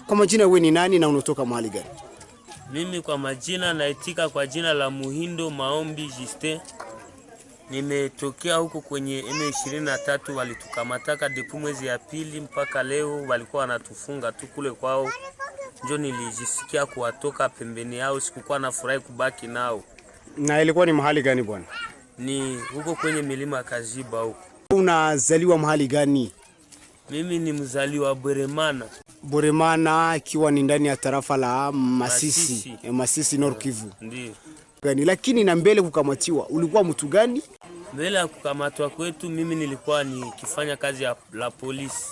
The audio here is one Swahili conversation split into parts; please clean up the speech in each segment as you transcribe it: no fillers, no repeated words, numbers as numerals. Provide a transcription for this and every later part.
Kwa majina wewe ni nani na unatoka mahali gani? Mimi kwa majina naitika kwa jina la Muhindo Maombi Justin. Nimetokea huko kwenye M23, walitukamataka depu mwezi ya pili mpaka leo walikuwa wanatufunga tu kule kwao. Ndio nilijisikia kuwatoka pembeni yao, sikukuwa na furahi kubaki nao. Na ilikuwa ni mahali gani bwana? Ni huko kwenye milima Kaziba huko. Unazaliwa mahali gani? Mimi ni mzaliwa Boremana. Boremana ikiwa ni ndani ya tarafa la Masisi, Masisi Nord Kivu. Ndio. Lakini na mbele kukamatiwa, ulikuwa mtu gani? Mbele ya kukamatwa kwetu mimi nilikuwa nikifanya kazi ya la polisi.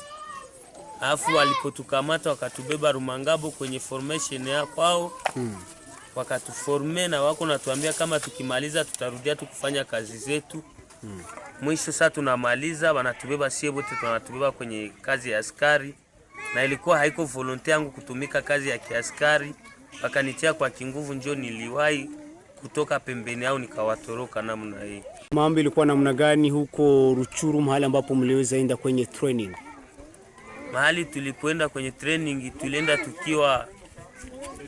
Alafu walipotukamata wakatubeba Rumangabo kwenye formation ya kwao. Wakatuforme na wako natuambia kama tukimaliza tutarudia tu kufanya kazi zetu. Mwisho sasa tunamaliza wanatubeba sie wote tunatubeba kwenye kazi ya askari. Na ilikuwa haiko volonte yangu kutumika kazi ya kiaskari. Wakanitia kwa kinguvu, njoo niliwahi kutoka pembeni yao nikawatoroka namna hii. Mambo ilikuwa namna gani huko Ruchuru, mahali ambapo mliweza enda kwenye training? Mahali tulipoenda kwenye training tulienda tukiwa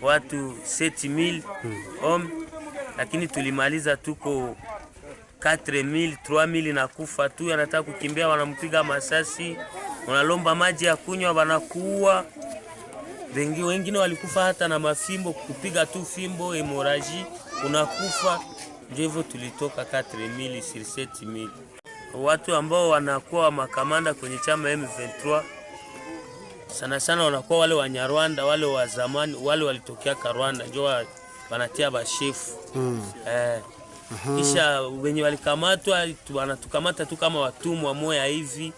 watu 7000 lakini tulimaliza tuko 4000 3000 na kufa tu, anataka kukimbia wanampiga masasi, unalomba maji ya kunywa wanakuua. Wengine walikufa hata na mafimbo, kupiga tu fimbo hemoraji unakufa. Ndio hivyo tulitoka 4000 sur 7000. Watu ambao wanakuwa makamanda kwenye chama M23 sana sana wanakuwa wale wa Nyarwanda, wale wa zamani, wale walitokea Rwanda, ndio wanatia bashefu. Kisha wenye walikamatwa wanatukamata tu kama watumwa moya hivi.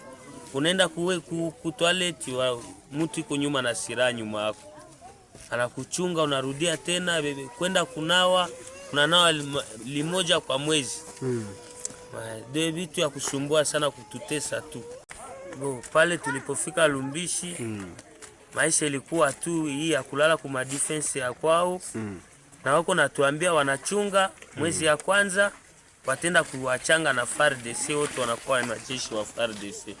Unaenda ku toilet wa mtu iko nyuma na silaha nyuma yako. Anakuchunga, unarudia tena kwenda kunawa, unanawa limoja kwa mwezi. Ndio vitu ya kusumbua sana, kututesa tu. Pale tulipofika Lumbishi, maisha ilikuwa tu hii ya kulala kuma defense ya kwao. Na wako natuambia wanachunga mwezi ya kwanza watenda kuwachanga na FARDC, wote wanakuwa na jeshi wa FARDC.